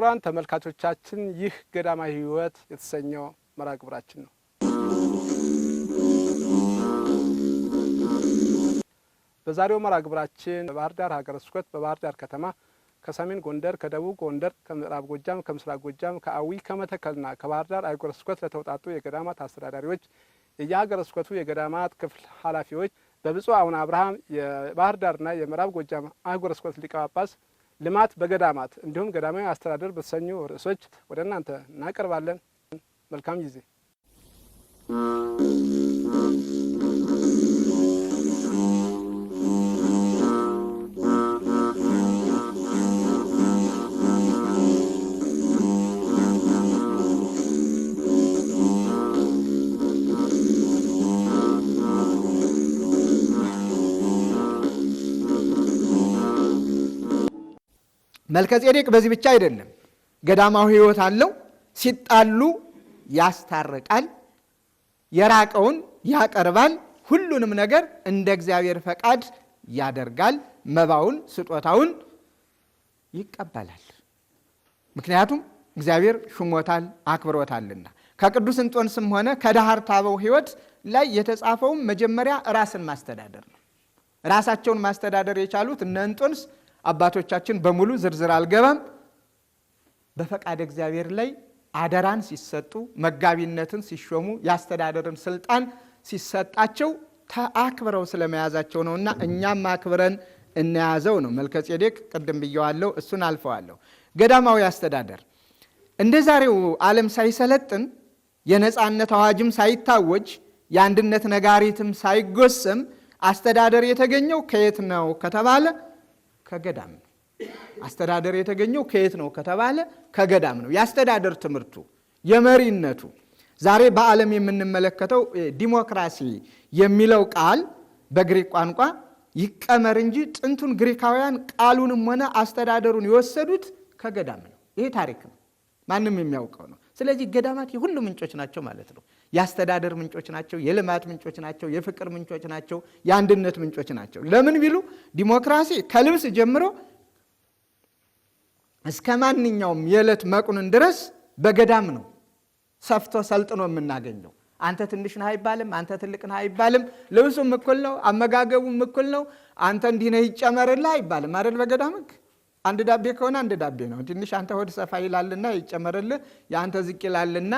ክቡራን ተመልካቾቻችን ይህ ገዳማዊ ሕይወት የተሰኘው መርሃ ግብራችን ነው። በዛሬው መርሃ ግብራችን በባህር ዳር ሀገረ ስብከት በባህር ዳር ከተማ ከሰሜን ጎንደር፣ ከደቡብ ጎንደር፣ ከምዕራብ ጎጃም፣ ከምስራቅ ጎጃም፣ ከአዊ፣ ከመተከልና ከባህር ዳር ሀገረ ስብከት ለተውጣጡ የገዳማት አስተዳዳሪዎች፣ የየሀገረ ስብከቱ የገዳማት ክፍል ኃላፊዎች በብፁዕ አቡነ አብርሃም የባህር ዳርና የምዕራብ ጎጃም ሀገረ ስብከት ሊቀ ጳጳስ ልማት በገዳማት እንዲሁም ገዳማዊ አስተዳደር በተሰኙ ርዕሶች ወደ እናንተ እናቀርባለን። መልካም ጊዜ። መልከጼዴቅ በዚህ ብቻ አይደለም፣ ገዳማዊ ሕይወት አለው። ሲጣሉ ያስታርቃል፣ የራቀውን ያቀርባል፣ ሁሉንም ነገር እንደ እግዚአብሔር ፈቃድ ያደርጋል። መባውን ስጦታውን ይቀበላል። ምክንያቱም እግዚአብሔር ሹሞታል አክብሮታልና። ከቅዱስ እንጦንስም ሆነ ከዳህርት አበው ሕይወት ላይ የተጻፈውም መጀመሪያ ራስን ማስተዳደር ነው። ራሳቸውን ማስተዳደር የቻሉት እነ እንጦንስ አባቶቻችን በሙሉ ዝርዝር አልገባም። በፈቃድ እግዚአብሔር ላይ አደራን ሲሰጡ፣ መጋቢነትን ሲሾሙ፣ ያስተዳደርን ስልጣን ሲሰጣቸው ተአክብረው ስለመያዛቸው ነውና እኛም አክብረን እንያዘው ነው። መልከጼዴቅ ቅድም ብየዋለሁ፣ እሱን አልፈዋለሁ። ገዳማዊ አስተዳደር እንደ ዛሬው ዓለም ሳይሰለጥን፣ የነጻነት አዋጅም ሳይታወጅ፣ የአንድነት ነጋሪትም ሳይጎሰም አስተዳደር የተገኘው ከየት ነው ከተባለ ከገዳም ነው። አስተዳደር የተገኘው ከየት ነው ከተባለ ከገዳም ነው። የአስተዳደር ትምህርቱ የመሪነቱ ዛሬ በዓለም የምንመለከተው ዲሞክራሲ የሚለው ቃል በግሪክ ቋንቋ ይቀመር እንጂ ጥንቱን ግሪካውያን ቃሉንም ሆነ አስተዳደሩን የወሰዱት ከገዳም ነው። ይሄ ታሪክ ነው፣ ማንም የሚያውቀው ነው። ስለዚህ ገዳማት የሁሉ ምንጮች ናቸው ማለት ነው። የአስተዳደር ምንጮች ናቸው፣ የልማት ምንጮች ናቸው፣ የፍቅር ምንጮች ናቸው፣ የአንድነት ምንጮች ናቸው። ለምን ቢሉ ዲሞክራሲ ከልብስ ጀምሮ እስከ ማንኛውም የዕለት መቁንን ድረስ በገዳም ነው ሰፍቶ ሰልጥኖ የምናገኘው። አንተ ትንሽ ነህ አይባልም፣ አንተ ትልቅ ነህ አይባልም። ልብሱም እኩል ነው፣ አመጋገቡም እኩል ነው። አንተ እንዲህ ነህ ይጨመርልህ አይባልም አይደል? በገዳም ሕግ አንድ ዳቤ ከሆነ አንድ ዳቤ ነው። ትንሽ አንተ ሆድ ሰፋ ይላልና ይጨመርልህ፣ የአንተ ዝቅ ይላልና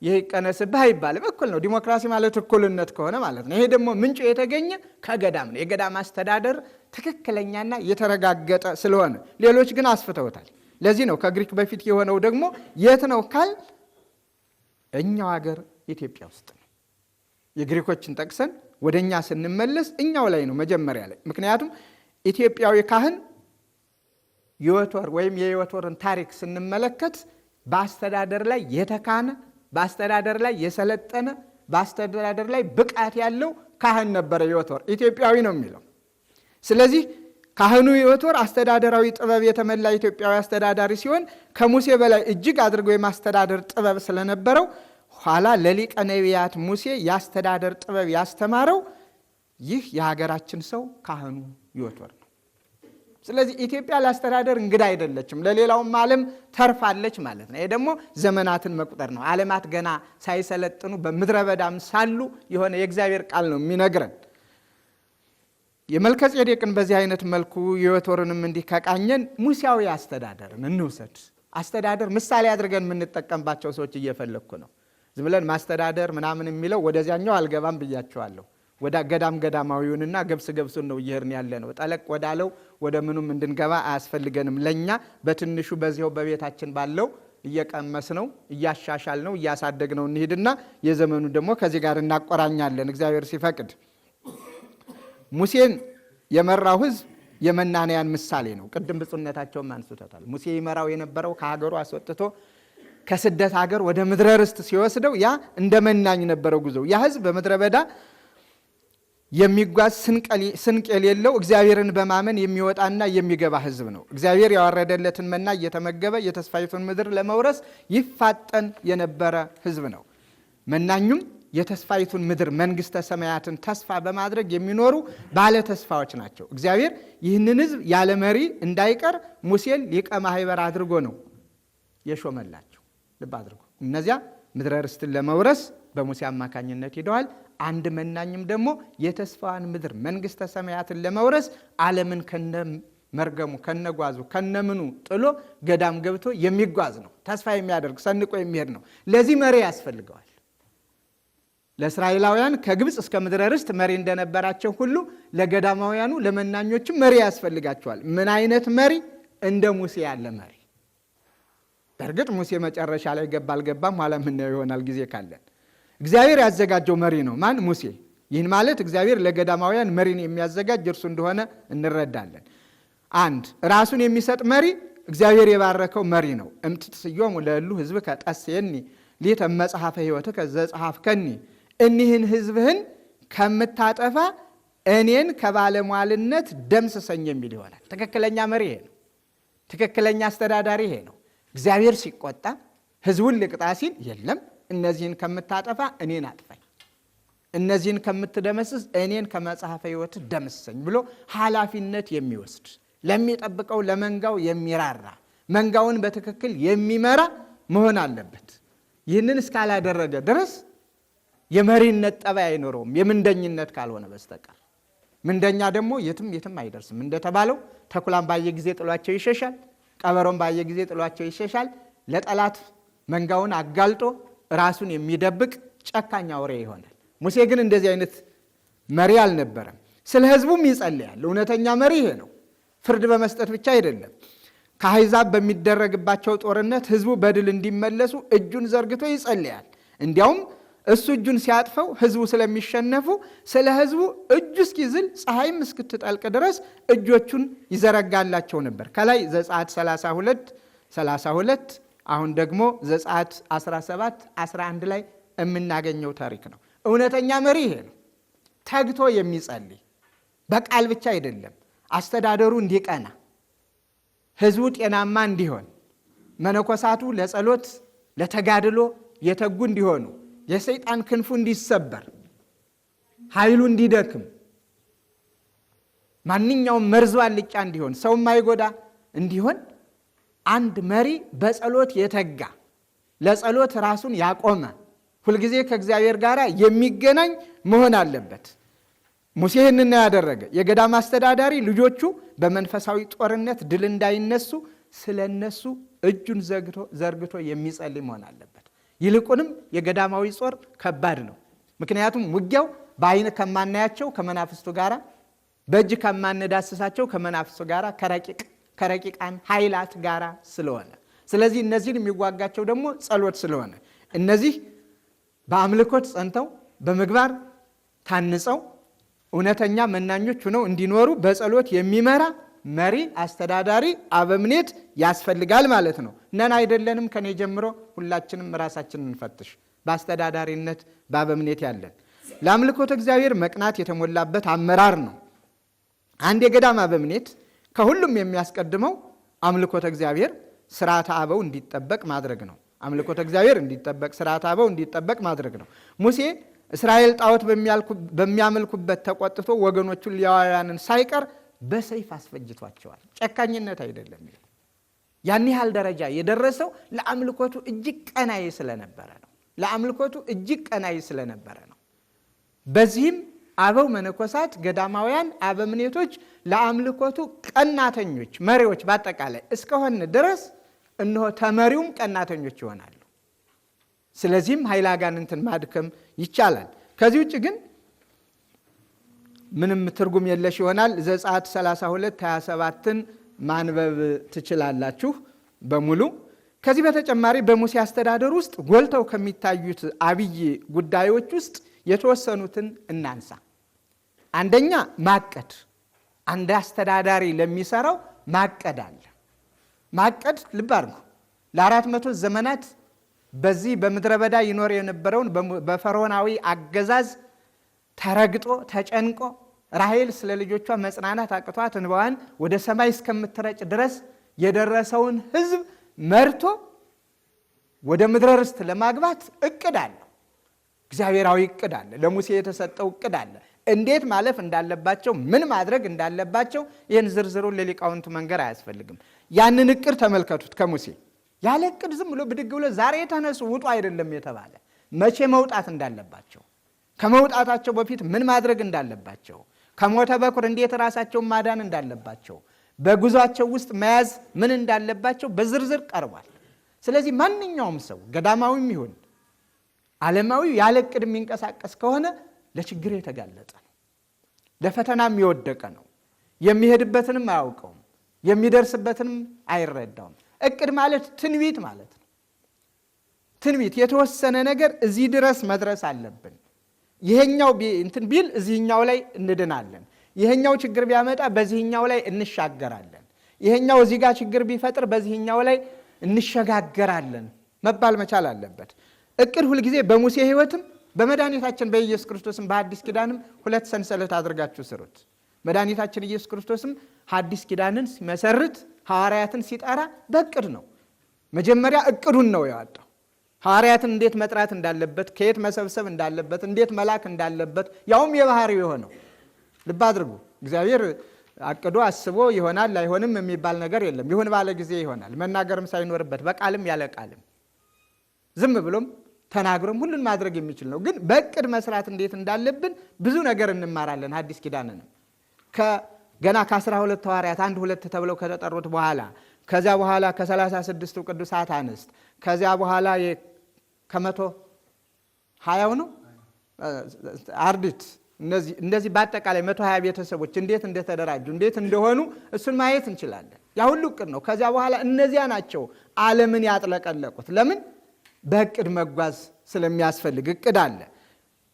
ይሄ ይቀነስብህ አይባልም። እኩል ነው። ዲሞክራሲ ማለት እኩልነት ከሆነ ማለት ነው። ይሄ ደግሞ ምንጩ የተገኘ ከገዳም ነው። የገዳም አስተዳደር ትክክለኛና የተረጋገጠ ስለሆነ፣ ሌሎች ግን አስፍተውታል። ለዚህ ነው ከግሪክ በፊት የሆነው ደግሞ የት ነው ካል እኛው ሀገር ኢትዮጵያ ውስጥ ነው። የግሪኮችን ጠቅሰን ወደ እኛ ስንመለስ እኛው ላይ ነው መጀመሪያ ላይ። ምክንያቱም ኢትዮጵያዊ ካህን ዮቶር ወይም የዮቶርን ታሪክ ስንመለከት በአስተዳደር ላይ የተካነ፣ በአስተዳደር ላይ የሰለጠነ፣ በአስተዳደር ላይ ብቃት ያለው ካህን ነበረ ዮቶር። ኢትዮጵያዊ ነው የሚለው። ስለዚህ ካህኑ ዮቶር አስተዳደራዊ ጥበብ የተመላ ኢትዮጵያዊ አስተዳዳሪ ሲሆን ከሙሴ በላይ እጅግ አድርጎ የማስተዳደር ጥበብ ስለነበረው ኋላ ለሊቀ ነቢያት ሙሴ የአስተዳደር ጥበብ ያስተማረው ይህ የሀገራችን ሰው ካህኑ ዮቶር ነው። ስለዚህ ኢትዮጵያ ለአስተዳደር እንግዳ አይደለችም፣ ለሌላውም ዓለም ተርፋለች ማለት ነው። ይሄ ደግሞ ዘመናትን መቁጠር ነው። ዓለማት ገና ሳይሰለጥኑ በምድረ በዳም ሳሉ የሆነ የእግዚአብሔር ቃል ነው የሚነግረን። የመልከጼዴቅን በዚህ አይነት መልኩ የዮቶርንም እንዲህ ከቃኘን ሙሴያዊ አስተዳደርን እንውሰድ። አስተዳደር ምሳሌ አድርገን የምንጠቀምባቸው ሰዎች እየፈለግኩ ነው። ዝም ብለን ማስተዳደር ምናምን የሚለው ወደዚያኛው አልገባም ብያቸዋለሁ። ወደ ገዳማዊውንና ገብሱን ነው እየሄድን ያለ ነው። ጠለቅ ወዳለው ወደ ምኑም እንድንገባ አያስፈልገንም። ለኛ በትንሹ በዚያው በቤታችን ባለው እየቀመስ ነው እያሻሻል ነው እያሳደግ ነው እንሂድና የዘመኑ ደግሞ ከዚህ ጋር እናቆራኛለን እግዚአብሔር ሲፈቅድ። ሙሴን የመራው ሕዝብ የመናንያን ምሳሌ ነው። ቅድም ብፁዕነታቸውም አንስቶታል። ሙሴ ይመራው የነበረው ከሀገሩ አስወጥቶ ከስደት ሀገር ወደ ምድረ ርስት ሲወስደው ያ እንደ መናኝ ነበረው ጉዞው። ያ ሕዝብ በምድረ በዳ የሚጓዝ ስንቅ የሌለው እግዚአብሔርን በማመን የሚወጣና የሚገባ ሕዝብ ነው። እግዚአብሔር ያወረደለትን መና እየተመገበ የተስፋይቱን ምድር ለመውረስ ይፋጠን የነበረ ሕዝብ ነው። መናኙም የተስፋይቱን ምድር መንግስተ ሰማያትን ተስፋ በማድረግ የሚኖሩ ባለ ተስፋዎች ናቸው። እግዚአብሔር ይህንን ሕዝብ ያለ መሪ እንዳይቀር ሙሴን ሊቀ ማህበር አድርጎ ነው የሾመላቸው። ልብ አድርጉ። እነዚያ ምድረ ርስትን ለመውረስ በሙሴ አማካኝነት ሄደዋል። አንድ መናኝም ደግሞ የተስፋዋን ምድር መንግሥተ ሰማያትን ለመውረስ ዓለምን ከነ መርገሙ ከነጓዙ ከነምኑ ጥሎ ገዳም ገብቶ የሚጓዝ ነው። ተስፋ የሚያደርግ ሰንቆ የሚሄድ ነው። ለዚህ መሪ ያስፈልገዋል። ለእስራኤላውያን ከግብፅ እስከ ምድረ ርስት መሪ እንደነበራቸው ሁሉ ለገዳማውያኑ ለመናኞችም መሪ ያስፈልጋቸዋል። ምን አይነት መሪ? እንደ ሙሴ ያለ መሪ። በእርግጥ ሙሴ መጨረሻ ላይ ገባ አልገባም ኋላ ምናየው ይሆናል ጊዜ ካለን። እግዚአብሔር ያዘጋጀው መሪ ነው። ማን? ሙሴ። ይህን ማለት እግዚአብሔር ለገዳማውያን መሪን የሚያዘጋጅ እርሱ እንደሆነ እንረዳለን። አንድ ራሱን የሚሰጥ መሪ እግዚአብሔር የባረከው መሪ ነው። እምትስዮም ለሉ ህዝብ ከጠስየኒ ሊተ መጽሐፈ ሕይወት ከዘጸሐፍከኒ፣ እኒህን ህዝብህን ከምታጠፋ እኔን ከባለሟልነት ደምስሰኝ የሚል ይሆናል። ትክክለኛ መሪ ይሄ ነው። ትክክለኛ አስተዳዳሪ ይሄ ነው። እግዚአብሔር ሲቆጣ ህዝቡን ልቅጣ ሲል የለም እነዚህን ከምታጠፋ እኔን አጥፋኝ፣ እነዚህን ከምትደመስስ እኔን ከመጽሐፈ ሕይወት ደምስሰኝ ብሎ ኃላፊነት የሚወስድ ለሚጠብቀው ለመንጋው የሚራራ መንጋውን በትክክል የሚመራ መሆን አለበት። ይህንን እስካላደረገ ድረስ የመሪነት ጠባይ አይኖረውም፣ የምንደኝነት ካልሆነ በስተቀር። ምንደኛ ደግሞ የትም የትም አይደርስም። እንደተባለው ተኩላን ባየ ጊዜ ጥሏቸው ይሸሻል፣ ቀበሮን ባየ ጊዜ ጥሏቸው ይሸሻል። ለጠላት መንጋውን አጋልጦ ራሱን የሚደብቅ ጨካኝ አውሬ ይሆናል። ሙሴ ግን እንደዚህ አይነት መሪ አልነበረም። ስለ ህዝቡም ይጸልያል። እውነተኛ መሪ ይሄ ነው። ፍርድ በመስጠት ብቻ አይደለም። ከአሕዛብ በሚደረግባቸው ጦርነት ህዝቡ በድል እንዲመለሱ እጁን ዘርግቶ ይጸልያል። እንዲያውም እሱ እጁን ሲያጥፈው ህዝቡ ስለሚሸነፉ ስለ ህዝቡ እጁ እስኪዝል ፀሐይም እስክትጠልቅ ድረስ እጆቹን ይዘረጋላቸው ነበር። ከላይ ዘጸአት 32 አሁን ደግሞ ዘጸአት 17 11 ላይ የምናገኘው ታሪክ ነው። እውነተኛ መሪ ይሄ ነው። ተግቶ የሚጸልይ በቃል ብቻ አይደለም። አስተዳደሩ እንዲቀና፣ ህዝቡ ጤናማ እንዲሆን፣ መነኮሳቱ ለጸሎት ለተጋድሎ የተጉ እንዲሆኑ፣ የሰይጣን ክንፉ እንዲሰበር፣ ኃይሉ እንዲደክም፣ ማንኛውም መርዙ አልጫ እንዲሆን፣ ሰው ማይጎዳ እንዲሆን አንድ መሪ በጸሎት የተጋ ለጸሎት ራሱን ያቆመ ሁልጊዜ ከእግዚአብሔር ጋር የሚገናኝ መሆን አለበት። ሙሴ ይህንን ያደረገ የገዳም አስተዳዳሪ ልጆቹ በመንፈሳዊ ጦርነት ድል እንዳይነሱ ስለነሱ እጁን ዘርግቶ የሚጸልይ መሆን አለበት። ይልቁንም የገዳማዊ ጾር ከባድ ነው። ምክንያቱም ውጊያው በአይን ከማናያቸው ከመናፍስቱ ጋራ፣ በእጅ ከማንዳስሳቸው ከመናፍስቱ ጋራ ከረቂቃን ኃይላት ጋራ ስለሆነ፣ ስለዚህ እነዚህን የሚዋጋቸው ደግሞ ጸሎት ስለሆነ እነዚህ በአምልኮት ጸንተው በምግባር ታንጸው እውነተኛ መናኞች ሆነው እንዲኖሩ በጸሎት የሚመራ መሪ አስተዳዳሪ አበምኔት ያስፈልጋል ማለት ነው። ነን አይደለንም? ከኔ ጀምሮ ሁላችንም ራሳችንን እንፈትሽ። በአስተዳዳሪነት በአበምኔት ያለን ለአምልኮተ እግዚአብሔር መቅናት የተሞላበት አመራር ነው። አንድ የገዳም አበምኔት ከሁሉም የሚያስቀድመው አምልኮተ እግዚአብሔር ስርዓተ አበው እንዲጠበቅ ማድረግ ነው። አምልኮተ እግዚአብሔር እንዲጠበቅ ስርዓተ አበው እንዲጠበቅ ማድረግ ነው። ሙሴ እስራኤል ጣዖት በሚያመልኩበት ተቆጥቶ ወገኖቹን ሌዋውያንን ሳይቀር በሰይፍ አስፈጅቷቸዋል። ጨካኝነት አይደለም። ያን ያህል ደረጃ የደረሰው ለአምልኮቱ እጅግ ቀናይ ስለነበረ ነው። ለአምልኮቱ እጅግ ቀናይ ስለነበረ ነው። በዚህም አበው መነኮሳት፣ ገዳማውያን፣ አበምኔቶች ለአምልኮቱ ቀናተኞች መሪዎች በአጠቃላይ እስከሆነ ድረስ እነሆ ተመሪውም ቀናተኞች ይሆናሉ። ስለዚህም ኃይለ አጋንንትን ማድከም ይቻላል። ከዚህ ውጭ ግን ምንም ትርጉም የለሽ ይሆናል። ዘጸአት 32 27ን ማንበብ ትችላላችሁ በሙሉ። ከዚህ በተጨማሪ በሙሴ አስተዳደር ውስጥ ጎልተው ከሚታዩት አብይ ጉዳዮች ውስጥ የተወሰኑትን እናንሳ። አንደኛ ማቀድ። አንድ አስተዳዳሪ ለሚሰራው ማቀድ አለ። ማቀድ ልብ አድርጉ። ለ400 ዘመናት በዚህ በምድረ በዳ ይኖር የነበረውን በፈርዖናዊ አገዛዝ ተረግጦ ተጨንቆ ራሔል ስለ ልጆቿ መጽናናት አቅቷት እንባዋን ወደ ሰማይ እስከምትረጭ ድረስ የደረሰውን ሕዝብ መርቶ ወደ ምድረ ርስት ለማግባት እቅድ አለ። እግዚአብሔራዊ እቅድ አለ። ለሙሴ የተሰጠው እቅድ አለ። እንዴት ማለፍ እንዳለባቸው፣ ምን ማድረግ እንዳለባቸው ይህን ዝርዝሩን ለሊቃውንቱ መንገር አያስፈልግም። ያንን እቅድ ተመልከቱት። ከሙሴ ያለ እቅድ ዝም ብሎ ብድግ ብሎ ዛሬ ተነሱ ውጡ አይደለም የተባለ። መቼ መውጣት እንዳለባቸው፣ ከመውጣታቸው በፊት ምን ማድረግ እንዳለባቸው፣ ከሞተ በኩር እንዴት ራሳቸውን ማዳን እንዳለባቸው፣ በጉዟቸው ውስጥ መያዝ ምን እንዳለባቸው በዝርዝር ቀርቧል። ስለዚህ ማንኛውም ሰው ገዳማዊም ይሁን ዓለማዊ ያለ እቅድ የሚንቀሳቀስ ከሆነ ለችግር የተጋለጠ ነው፣ ለፈተናም የወደቀ ነው። የሚሄድበትንም አያውቀውም፣ የሚደርስበትንም አይረዳውም። እቅድ ማለት ትንቢት ማለት ነው። ትንቢት የተወሰነ ነገር እዚህ ድረስ መድረስ አለብን፣ ይሄኛው እንትን ቢል እዚህኛው ላይ እንድናለን፣ ይሄኛው ችግር ቢያመጣ በዚህኛው ላይ እንሻገራለን፣ ይሄኛው እዚህ ጋር ችግር ቢፈጥር በዚህኛው ላይ እንሸጋገራለን መባል መቻል አለበት። እቅድ ሁልጊዜ በሙሴ ሕይወትም በመድኃኒታችን በኢየሱስ ክርስቶስም በሐዲስ ኪዳንም ሁለት ሰንሰለት አድርጋችሁ ስሩት። መድኃኒታችን ኢየሱስ ክርስቶስም ሐዲስ ኪዳንን ሲመሰርት ሐዋርያትን ሲጠራ በእቅድ ነው። መጀመሪያ እቅዱን ነው ያወጣው። ሐዋርያትን እንዴት መጥራት እንዳለበት፣ ከየት መሰብሰብ እንዳለበት፣ እንዴት መላክ እንዳለበት፣ ያውም የባህሪው የሆነው ልብ አድርጉ። እግዚአብሔር አቅዶ አስቦ ይሆናል አይሆንም የሚባል ነገር የለም። ይሁን ባለ ጊዜ ይሆናል፣ መናገርም ሳይኖርበት በቃልም ያለ ቃልም ዝም ብሎም ተናግሮም ሁሉን ማድረግ የሚችል ነው። ግን በእቅድ መስራት እንዴት እንዳለብን ብዙ ነገር እንማራለን። ሐዲስ ኪዳንንም ገና ከ12 ሐዋርያት 1-2 ተብለው ከተጠሩት በኋላ ከዚያ በኋላ ከ36ቱ ቅዱሳት አንስት ከዚያ በኋላ ከ120 ነው አርድእት እነዚህ በአጠቃላይ 120 ቤተሰቦች እንዴት እንደተደራጁ እንዴት እንደሆኑ እሱን ማየት እንችላለን። ያ ሁሉ እቅድ ነው። ከዚያ በኋላ እነዚያ ናቸው ዓለምን ያጥለቀለቁት። ለምን? በእቅድ መጓዝ ስለሚያስፈልግ እቅድ አለ።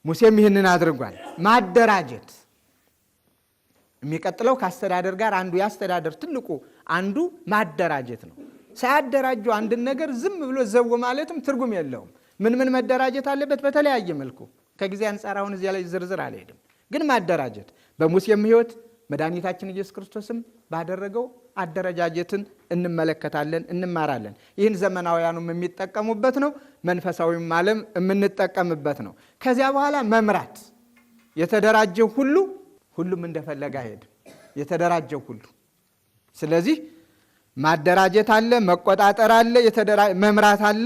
ሙሴም ይህንን አድርጓል። ማደራጀት የሚቀጥለው ከአስተዳደር ጋር አንዱ የአስተዳደር ትልቁ አንዱ ማደራጀት ነው። ሳያደራጁ አንድን ነገር ዝም ብሎ ዘው ማለትም ትርጉም የለውም። ምን መደራጀት አለበት? በተለያየ መልኩ ከጊዜ አንጻር አሁን እዚያ ላይ ዝርዝር አልሄድም። ግን ማደራጀት በሙሴም ሕይወት መድኃኒታችን ኢየሱስ ክርስቶስም ባደረገው አደረጃጀትን እንመለከታለን፣ እንማራለን። ይህን ዘመናውያኑም የሚጠቀሙበት ነው፣ መንፈሳዊም ዓለም የምንጠቀምበት ነው። ከዚያ በኋላ መምራት የተደራጀው ሁሉም እንደፈለገ አይሄድም። የተደራጀው ሁሉ ስለዚህ ማደራጀት አለ፣ መቆጣጠር አለ፣ መምራት አለ።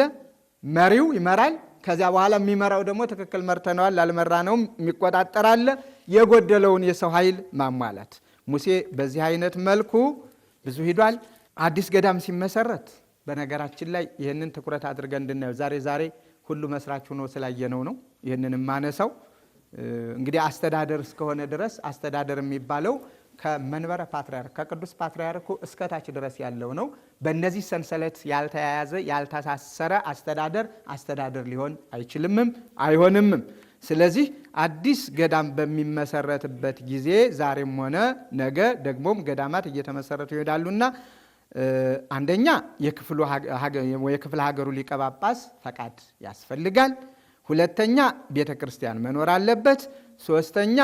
መሪው ይመራል። ከዚያ በኋላ የሚመራው ደግሞ ትክክል መርተነዋል አልመራነውም የሚቆጣጠር አለ። የጎደለውን የሰው ኃይል ማሟላት። ሙሴ በዚህ አይነት መልኩ ብዙ ሂዷል። አዲስ ገዳም ሲመሰረት በነገራችን ላይ ይህንን ትኩረት አድርገን እንድናየው ዛሬ ሁሉ መስራች ሆኖ ስላየነው ነው ይህንን የማነሳው። እንግዲህ አስተዳደር እስከሆነ ድረስ አስተዳደር የሚባለው ከመንበረ ፓትርያርክ ከቅዱስ ፓትርያርኩ እስከታች ድረስ ያለው ነው። በእነዚህ ሰንሰለት ያልተያያዘ ያልተሳሰረ አስተዳደር ሊሆን አይችልምም አይሆንምም። ስለዚህ አዲስ ገዳም በሚመሰረትበት ጊዜ ዛሬም ሆነ ነገ ደግሞም ገዳማት እየተመሰረቱ ይሄዳሉና አንደኛ የክፍለ ሀገሩ ሊቀ ጳጳስ ፈቃድ ያስፈልጋል። ሁለተኛ ቤተ ክርስቲያን መኖር አለበት። ሶስተኛ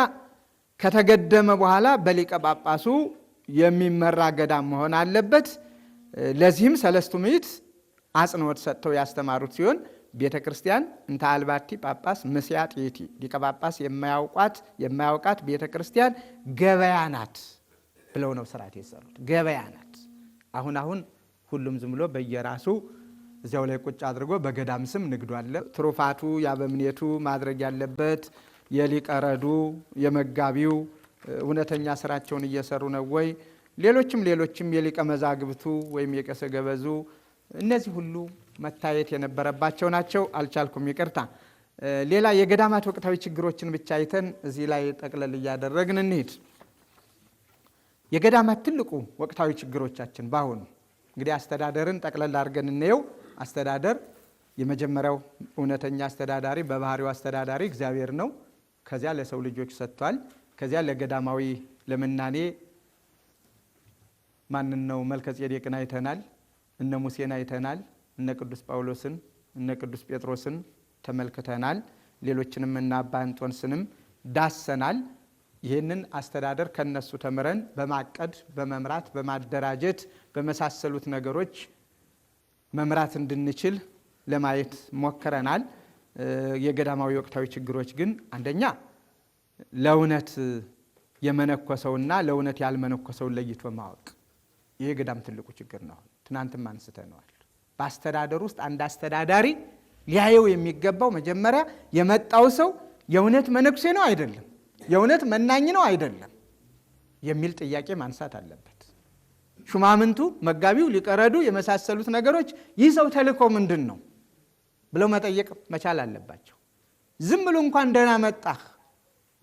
ከተገደመ በኋላ በሊቀ ጳጳሱ የሚመራ ገዳም መሆን አለበት። ለዚህም ሰለስቱ ምዕት አጽንኦት ሰጥተው ያስተማሩት ሲሆን ቤተ ክርስቲያን እንተ አልባቲ ጳጳስ ምስያጥ ይእቲ፣ ሊቀ ጳጳስ የማያውቃት ቤተ ክርስቲያን ገበያ ናት ብለው ነው ስርዓት የሰሩት። ገበያ ናት። አሁን ሁሉም ዝም ብሎ በየራሱ እዚያው ላይ ቁጭ አድርጎ በገዳም ስም ንግዱ አለ። ትሩፋቱ ያበምኔቱ ማድረግ ያለበት የሊቀረዱ የመጋቢው እውነተኛ ስራቸውን እየሰሩ ነው ወይ? ሌሎችም የሊቀ መዛግብቱ ወይም የቀሰ ገበዙ እነዚህ ሁሉ መታየት የነበረባቸው ናቸው። አልቻልኩም፣ ይቅርታ። ሌላ የገዳማት ወቅታዊ ችግሮችን ብቻ አይተን እዚህ ላይ ጠቅለል እያደረግን እንሂድ። የገዳማት ትልቁ ወቅታዊ ችግሮቻችን በአሁኑ እንግዲህ አስተዳደርን ጠቅለል አድርገን እንየው። አስተዳደር የመጀመሪያው እውነተኛ አስተዳዳሪ በባህሪው አስተዳዳሪ እግዚአብሔር ነው። ከዚያ ለሰው ልጆች ሰጥቷል። ከዚያ ለገዳማዊ ለምናኔ ማንን ነው? መልከጼዴቅን አይተናል፣ እነ ሙሴን አይተናል፣ እነ ቅዱስ ጳውሎስን እነ ቅዱስ ጴጥሮስን ተመልክተናል። ሌሎችንም እና አባ እንጦንስንም ዳሰናል። ይህንን አስተዳደር ከነሱ ተምረን በማቀድ በመምራት በማደራጀት በመሳሰሉት ነገሮች መምራት እንድንችል ለማየት ሞክረናል። የገዳማዊ ወቅታዊ ችግሮች ግን አንደኛ ለእውነት የመነኮሰውና ለእውነት ያልመነኮሰውን ለይቶ ማወቅ፣ ይሄ ገዳም ትልቁ ችግር ነው። ትናንትም አንስተነዋል። በአስተዳደር ውስጥ አንድ አስተዳዳሪ ሊያየው የሚገባው መጀመሪያ የመጣው ሰው የእውነት መነኩሴ ነው አይደለም፣ የእውነት መናኝ ነው አይደለም የሚል ጥያቄ ማንሳት አለበት። ሹማምንቱ፣ መጋቢው፣ ሊቀረዱ የመሳሰሉት ነገሮች ይህ ሰው ተልእኮ ምንድን ነው ብለው መጠየቅ መቻል አለባቸው። ዝም ብሎ እንኳን ደህና መጣህ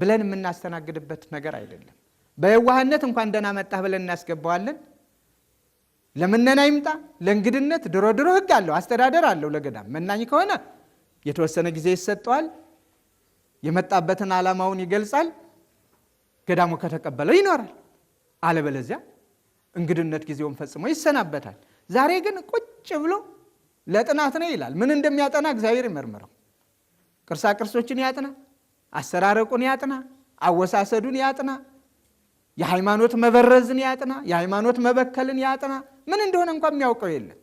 ብለን የምናስተናግድበት ነገር አይደለም። በየዋህነት እንኳን ደህና መጣህ ብለን እናስገባዋለን። ለምነና ይምጣ ለእንግድነት ድሮ ህግ አለው፣ አስተዳደር አለው። ለገዳም መናኝ ከሆነ የተወሰነ ጊዜ ይሰጠዋል፣ የመጣበትን ዓላማውን ይገልጻል፣ ገዳሙ ከተቀበለው ይኖራል። አለበለዚያ እንግድነት ጊዜውን ፈጽሞ ይሰናበታል። ዛሬ ግን ቁጭ ብሎ ለጥናት ነው ይላል። ምን እንደሚያጠና እግዚአብሔር ይመርምረው። ቅርሳ ቅርሶችን ያጥና፣ አሰራረቁን ያጥና፣ አወሳሰዱን ያጥና፣ የሃይማኖት መበረዝን ያጥና፣ የሃይማኖት መበከልን ያጥና። ምን እንደሆነ እንኳን የሚያውቀው የለም።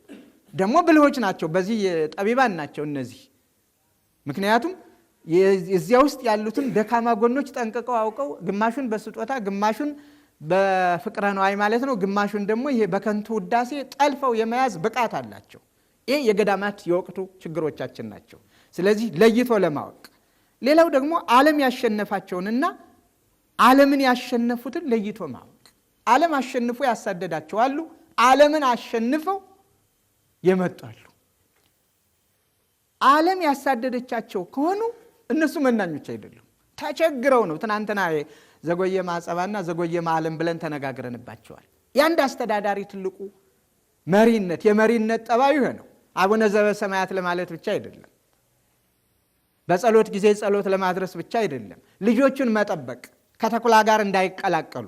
ደግሞ ብልሆች ናቸው፣ በዚህ ጠቢባን ናቸው እነዚህ። ምክንያቱም እዚያ ውስጥ ያሉትን ደካማ ጎኖች ጠንቅቀው አውቀው ግማሹን በስጦታ ግማሹን በፍቅረ ነዋይ ማለት ነው፣ ግማሹን ደግሞ ይሄ በከንቱ ውዳሴ ጠልፈው የመያዝ ብቃት አላቸው። ይሄ የገዳማት የወቅቱ ችግሮቻችን ናቸው። ስለዚህ ለይቶ ለማወቅ ሌላው ደግሞ ዓለም ያሸነፋቸውንና ዓለምን ያሸነፉትን ለይቶ ማወቅ። ዓለም አሸንፎ ያሳደዳቸው አሉ፣ ዓለምን አሸንፈው የመጣሉ። ዓለም ያሳደደቻቸው ከሆኑ እነሱ መናኞች አይደሉም፣ ተቸግረው ነው። ትናንትና ዘጎየ ማጸባና ዘጎየ ዓለም ብለን ተነጋግረንባቸዋል። ያንድ አስተዳዳሪ ትልቁ መሪነት የመሪነት ጠባዩ ይሄ ነው። አቡነ ዘበሰማያት ለማለት ብቻ አይደለም፣ በጸሎት ጊዜ ጸሎት ለማድረስ ብቻ አይደለም። ልጆቹን መጠበቅ፣ ከተኩላ ጋር እንዳይቀላቀሉ፣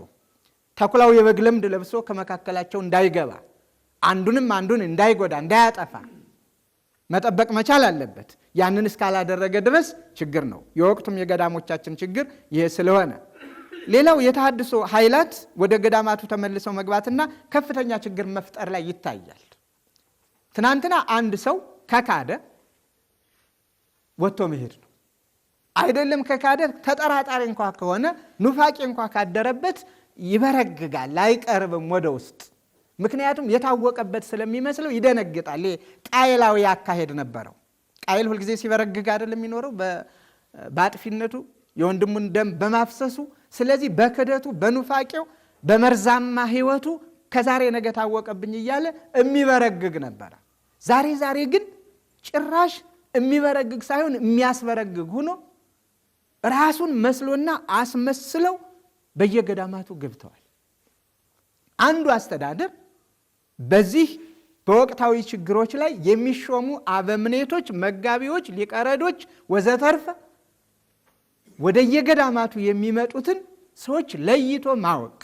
ተኩላው የበግ ለምድ ለብሶ ከመካከላቸው እንዳይገባ፣ አንዱንም አንዱን እንዳይጎዳ እንዳያጠፋ መጠበቅ መቻል አለበት። ያንን እስካላደረገ ድረስ ችግር ነው። የወቅቱም የገዳሞቻችን ችግር ይሄ ስለሆነ ሌላው የተሐድሶ ኃይላት ወደ ገዳማቱ ተመልሰው መግባትና ከፍተኛ ችግር መፍጠር ላይ ይታያል። ትናንትና አንድ ሰው ከካደ ወጥቶ መሄድ ነው አይደለም። ከካደ ተጠራጣሪ እንኳ ከሆነ ኑፋቄ እንኳ ካደረበት ይበረግጋል፣ አይቀርብም ወደ ውስጥ። ምክንያቱም የታወቀበት ስለሚመስለው ይደነግጣል። ቃየላዊ ያካሄድ ነበረው። ቃየል ሁልጊዜ ሲበረግግ አይደለም የሚኖረው በአጥፊነቱ የወንድሙን ደም በማፍሰሱ። ስለዚህ በክደቱ በኑፋቄው በመርዛማ ህይወቱ ከዛሬ ነገ ታወቀብኝ እያለ የሚበረግግ ነበረ። ዛሬ ግን ጭራሽ የሚበረግግ ሳይሆን የሚያስበረግግ ሆኖ ራሱን መስሎና አስመስለው በየገዳማቱ ገብተዋል። አንዱ አስተዳደር በዚህ በወቅታዊ ችግሮች ላይ የሚሾሙ አበምኔቶች፣ መጋቢዎች፣ ሊቀረዶች ወዘተርፈ ወደ የገዳማቱ የሚመጡትን ሰዎች ለይቶ ማወቅ።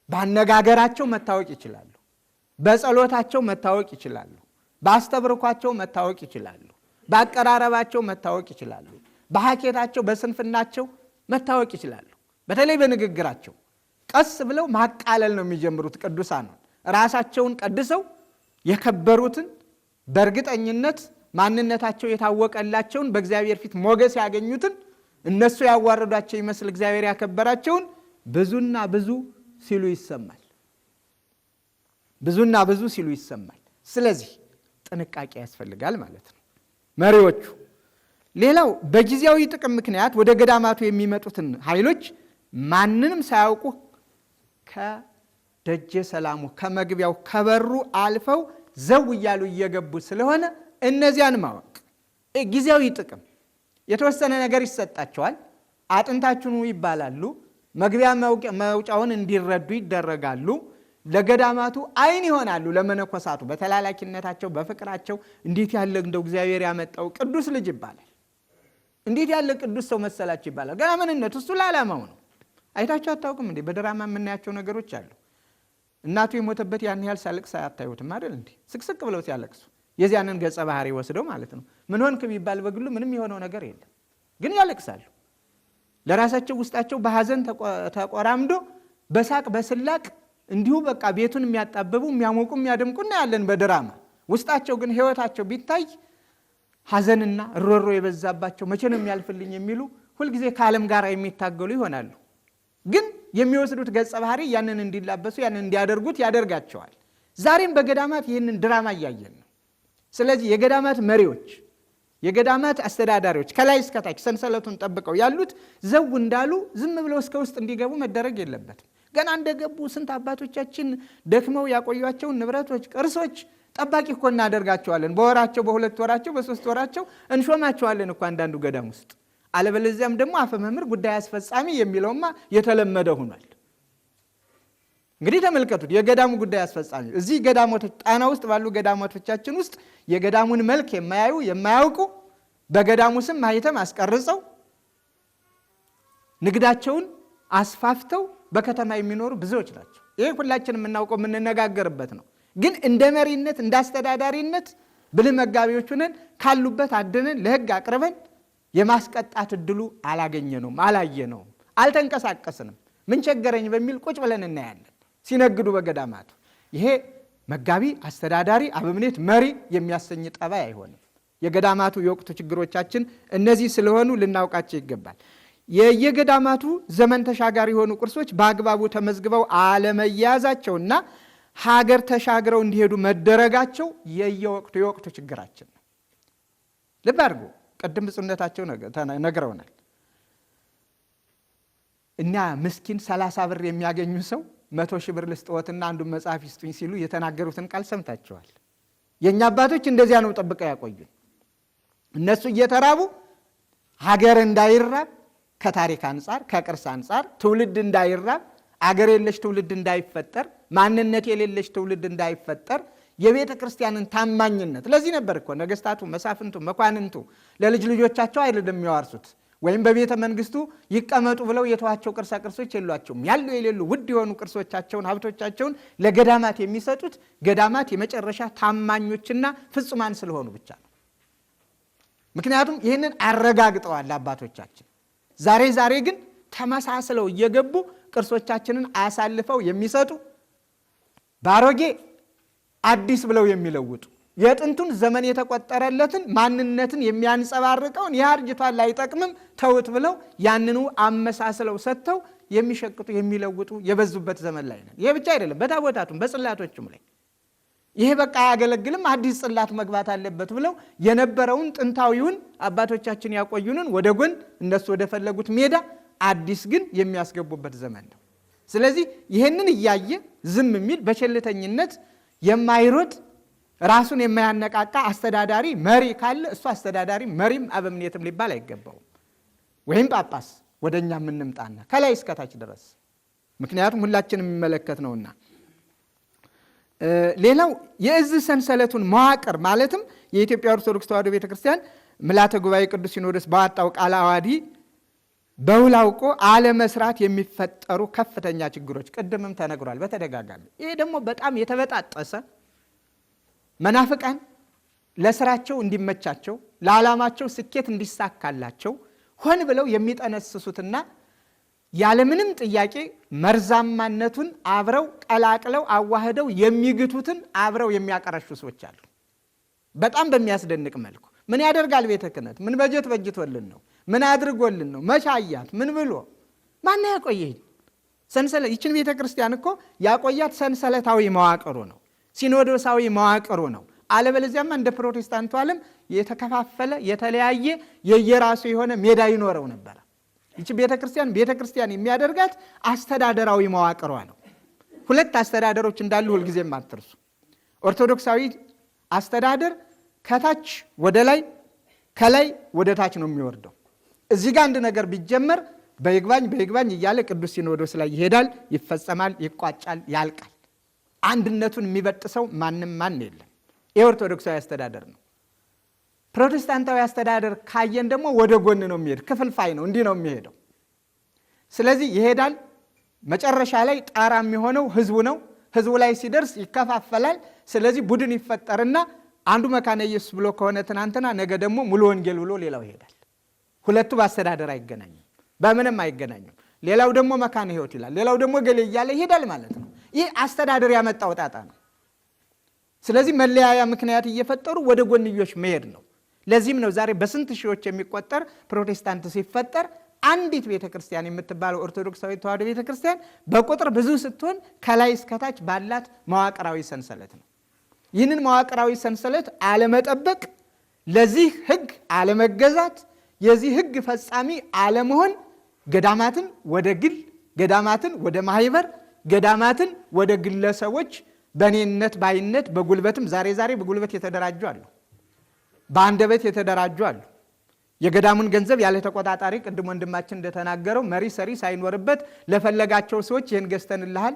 ባነጋገራቸው መታወቅ ይችላሉ፣ በጸሎታቸው መታወቅ ይችላሉ፣ በአስተብርኳቸው መታወቅ ይችላሉ፣ በአቀራረባቸው መታወቅ ይችላሉ፣ በሐኬታቸው በስንፍናቸው መታወቅ ይችላሉ። በተለይ በንግግራቸው ቀስ ብለው ማቃለል ነው የሚጀምሩት። ቅዱሳን ራሳቸውን ቀድሰው የከበሩትን በእርግጠኝነት ማንነታቸው የታወቀላቸውን በእግዚአብሔር ፊት ሞገስ ያገኙትን እነሱ ያዋረዷቸው ይመስል እግዚአብሔር ያከበራቸውን ብዙና ብዙ ሲሉ ይሰማል። ብዙና ብዙ ሲሉ ይሰማል። ስለዚህ ጥንቃቄ ያስፈልጋል ማለት ነው መሪዎቹ። ሌላው በጊዜያዊ ጥቅም ምክንያት ወደ ገዳማቱ የሚመጡትን ኃይሎች ማንንም ሳያውቁ ከደጀ ሰላሙ ከመግቢያው ከበሩ አልፈው ዘው እያሉ እየገቡ ስለሆነ እነዚያን ማወቅ። ጊዜያዊ ጥቅም የተወሰነ ነገር ይሰጣቸዋል። አጥንታችሁን ይባላሉ። መግቢያ መውጫውን እንዲረዱ ይደረጋሉ። ለገዳማቱ አይን ይሆናሉ። ለመነኮሳቱ በተላላኪነታቸው በፍቅራቸው እንዴት ያለ እንደው እግዚአብሔር ያመጣው ቅዱስ ልጅ ይባላል። እንዴት ያለ ቅዱስ ሰው መሰላችሁ ይባላል። ገና ምንነቱ እሱ ለዓላማው ነው። አይታችሁ አታውቁም እንዴ? በድራማ የምናያቸው ነገሮች አሉ። እናቱ የሞተበት ያን ያህል ሳልቅስ አታዩትም አይደል እንዴ? ስቅስቅ ብለው ሲያለቅሱ የዚያንን ገጸ ባህሪ ወስደው ማለት ነው። ምን ሆንክ ቢባል በግሉ ምንም የሆነው ነገር የለም፣ ግን ያለቅሳሉ። ለራሳቸው ውስጣቸው በሐዘን ተቆራምዶ በሳቅ በስላቅ እንዲሁ በቃ ቤቱን የሚያጣበቡ የሚያሞቁ የሚያደምቁና ያለን በድራማ ውስጣቸው ግን ህይወታቸው ቢታይ ሐዘንና ሮሮ የበዛባቸው መቼ ነው የሚያልፍልኝ የሚሉ ሁልጊዜ ከዓለም ጋር የሚታገሉ ይሆናሉ። ግን የሚወስዱት ገጸ ባህሪ ያንን እንዲላበሱ ያንን እንዲያደርጉት ያደርጋቸዋል። ዛሬም በገዳማት ይህንን ድራማ እያየን ነው። ስለዚህ የገዳማት መሪዎች፣ የገዳማት አስተዳዳሪዎች ከላይ እስከታች ሰንሰለቱን ጠብቀው ያሉት ዘው እንዳሉ ዝም ብለው እስከ ውስጥ እንዲገቡ መደረግ የለበትም። ገና እንደገቡ ስንት አባቶቻችን ደክመው ያቆዩአቸውን ንብረቶች፣ ቅርሶች ጠባቂ እኮ እናደርጋቸዋለን። በወራቸው፣ በሁለት ወራቸው፣ በሶስት ወራቸው እንሾማቸዋለን እኮ አንዳንዱ ገዳም ውስጥ። አለበለዚያም ደግሞ አፈ መምህር ጉዳይ አስፈጻሚ የሚለውማ የተለመደ ሆኗል። እንግዲህ ተመልከቱት፣ የገዳሙ ጉዳይ አስፈጻሚ እዚህ ገዳሞቶች ጣና ውስጥ ባሉ ገዳሞቶቻችን ውስጥ የገዳሙን መልክ የማያዩ የማያውቁ በገዳሙ ስም ማህተም አስቀርጸው ንግዳቸውን አስፋፍተው በከተማ የሚኖሩ ብዙዎች ናቸው። ይሄ ሁላችን የምናውቀው የምንነጋገርበት ነው። ግን እንደ መሪነት እንደ አስተዳዳሪነት ብልህ መጋቢዎች ሆነን ካሉበት አድነን ለሕግ አቅርበን የማስቀጣት እድሉ አላገኘነውም፣ አላየነውም፣ አልተንቀሳቀስንም። ምን ቸገረኝ በሚል ቁጭ ብለን እናያለን ሲነግዱ በገዳማቱ። ይሄ መጋቢ፣ አስተዳዳሪ፣ አበምኔት፣ መሪ የሚያሰኝ ጠባይ አይሆንም። የገዳማቱ የወቅቱ ችግሮቻችን እነዚህ ስለሆኑ ልናውቃቸው ይገባል። የየገዳማቱ ዘመን ተሻጋሪ የሆኑ ቅርሶች በአግባቡ ተመዝግበው አለመያዛቸውና ሀገር ተሻግረው እንዲሄዱ መደረጋቸው የወቅቱ ችግራችን ነው። ልብ አድርጉ። ቅድም ብፁዕነታቸው ነግረውናል። እኛ ምስኪን 30 ብር የሚያገኙ ሰው 100 ሺህ ብር ልስጥዎትና አንዱን መጽሐፍ ይስጡኝ ሲሉ የተናገሩትን ቃል ሰምታችኋል። የእኛ አባቶች እንደዚያ ነው ጠብቀው ያቆዩን። እነሱ እየተራቡ ሀገር እንዳይራብ ከታሪክ አንጻር ከቅርስ አንጻር ትውልድ እንዳይራብ አገር የለሽ ትውልድ እንዳይፈጠር ማንነት የሌለሽ ትውልድ እንዳይፈጠር የቤተ ክርስቲያንን ታማኝነት ለዚህ ነበር እኮ ነገስታቱ፣ መሳፍንቱ፣ መኳንንቱ ለልጅ ልጆቻቸው አይደለም የሚያዋርሱት ወይም በቤተ መንግስቱ ይቀመጡ ብለው የተዋቸው ቅርሳ ቅርሶች የሏቸውም። ያሉ የሌሉ ውድ የሆኑ ቅርሶቻቸውን ሀብቶቻቸውን ለገዳማት የሚሰጡት ገዳማት የመጨረሻ ታማኞችና ፍጹማን ስለሆኑ ብቻ ነው። ምክንያቱም ይህንን አረጋግጠዋል አባቶቻችን። ዛሬ ግን ተመሳስለው እየገቡ ቅርሶቻችንን አሳልፈው የሚሰጡ ባሮጌ አዲስ ብለው የሚለውጡ የጥንቱን ዘመን የተቆጠረለትን ማንነትን የሚያንጸባርቀውን ያርጅቷል ላይጠቅምም ተውት ብለው ያንኑ አመሳስለው ሰጥተው የሚሸቅጡ የሚለውጡ የበዙበት ዘመን ላይ ነን። ይሄ ብቻ አይደለም፣ በታቦታቱም በጽላቶቹም ላይ ይሄ በቃ አያገለግልም አዲስ ጽላት መግባት አለበት ብለው የነበረውን ጥንታዊውን አባቶቻችን ያቆዩንን ወደ ጎን እነሱ ወደ ፈለጉት ሜዳ አዲስ ግን የሚያስገቡበት ዘመን ነው። ስለዚህ ይህንን እያየ ዝም የሚል በቸልተኝነት የማይሮጥ ራሱን የማያነቃቃ አስተዳዳሪ መሪ ካለ እሱ አስተዳዳሪ መሪም አበምኔትም ሊባል አይገባውም። ወይም ጳጳስ ወደኛ የምንምጣና ከላይ እስከታች ድረስ ምክንያቱም ሁላችንም የሚመለከት ነውና። ሌላው የእዝ ሰንሰለቱን መዋቅር ማለትም የኢትዮጵያ ኦርቶዶክስ ተዋሕዶ ቤተክርስቲያን ምልዓተ ጉባኤ ቅዱስ ሲኖዶስ ባወጣው ቃለ ዓዋዲ በውል አውቆ አለመስራት የሚፈጠሩ ከፍተኛ ችግሮች ቅድምም ተነግሯል በተደጋጋሚ። ይሄ ደግሞ በጣም የተበጣጠሰ መናፍቃን ለስራቸው እንዲመቻቸው ለዓላማቸው ስኬት እንዲሳካላቸው ሆን ብለው የሚጠነስሱትና ያለምንም ጥያቄ መርዛማነቱን አብረው ቀላቅለው አዋህደው የሚግቱትን አብረው የሚያቀረሹ ሰዎች አሉ። በጣም በሚያስደንቅ መልኩ ምን ያደርጋል ቤተ ክህነት? ምን በጀት በጅቶልን ነው? ምን አድርጎልን ነው? መቻያት ምን ብሎ ማን ያቆየኝ? ሰንሰለት ይችን ቤተ ክርስቲያን እኮ ያቆያት ሰንሰለታዊ መዋቅሩ ነው፣ ሲኖዶሳዊ መዋቅሩ ነው። አለበለዚያማ እንደ ፕሮቴስታንቱ ዓለም የተከፋፈለ የተለያየ የየራሱ የሆነ ሜዳ ይኖረው ነበር። ይቺ ቤተ ክርስቲያን የሚያደርጋት አስተዳደራዊ መዋቅሯ ነው። ሁለት አስተዳደሮች እንዳሉ ሁልጊዜም አትርሱ። ኦርቶዶክሳዊ አስተዳደር ከታች ወደ ላይ ከላይ ወደ ታች ነው የሚወርደው። እዚህ ጋር አንድ ነገር ቢጀመር በይግባኝ እያለ ቅዱስ ሲኖዶስ ላይ ይሄዳል፣ ይፈጸማል፣ ይቋጫል፣ ያልቃል። አንድነቱን የሚበጥሰው ማን የለም። የኦርቶዶክሳዊ አስተዳደር ነው። ፕሮቴስታንታዊ አስተዳደር ካየን ደግሞ ወደ ጎን ነው የሚሄድ፣ ክፍልፋይ ነው፣ እንዲህ ነው የሚሄደው። ስለዚህ ይሄዳል፣ መጨረሻ ላይ ጣራ የሚሆነው ህዝቡ ነው። ህዝቡ ላይ ሲደርስ ይከፋፈላል። ስለዚህ ቡድን ይፈጠርና አንዱ መካነ ኢየሱስ ብሎ ከሆነ ትናንትና ነገ ደግሞ ሙሉ ወንጌል ብሎ ሌላው ይሄዳል። ሁለቱ በአስተዳደር አይገናኙም፣ በምንም አይገናኙም። ሌላው ደግሞ መካነ ሕይወት ይላል፣ ሌላው ደግሞ ገሌ እያለ ይሄዳል ማለት ነው። ይህ አስተዳደር ያመጣው ጣጣ ነው። ስለዚህ መለያያ ምክንያት እየፈጠሩ ወደ ጎንዮሽ መሄድ ነው። ለዚህም ነው ዛሬ በስንት ሺዎች የሚቆጠር ፕሮቴስታንት ሲፈጠር አንዲት ቤተክርስቲያን የምትባለው ኦርቶዶክሳዊ ተዋሕዶ ቤተክርስቲያን በቁጥር ብዙ ስትሆን ከላይ እስከታች ባላት መዋቅራዊ ሰንሰለት ነው። ይህንን መዋቅራዊ ሰንሰለት አለመጠበቅ፣ ለዚህ ሕግ አለመገዛት፣ የዚህ ሕግ ፈጻሚ አለመሆን ገዳማትን ወደ ግል፣ ገዳማትን ወደ ማህበር፣ ገዳማትን ወደ ግለሰቦች በእኔነት ባይነት በጉልበትም ዛሬ በጉልበት የተደራጁ አሉ፣ በአንደበት የተደራጁ አሉ። የገዳሙን ገንዘብ ያለ ተቆጣጣሪ ቅድም ወንድማችን እንደተናገረው መሪ ሰሪ ሳይኖርበት ለፈለጋቸው ሰዎች ይህን ገዝተንልሃል፣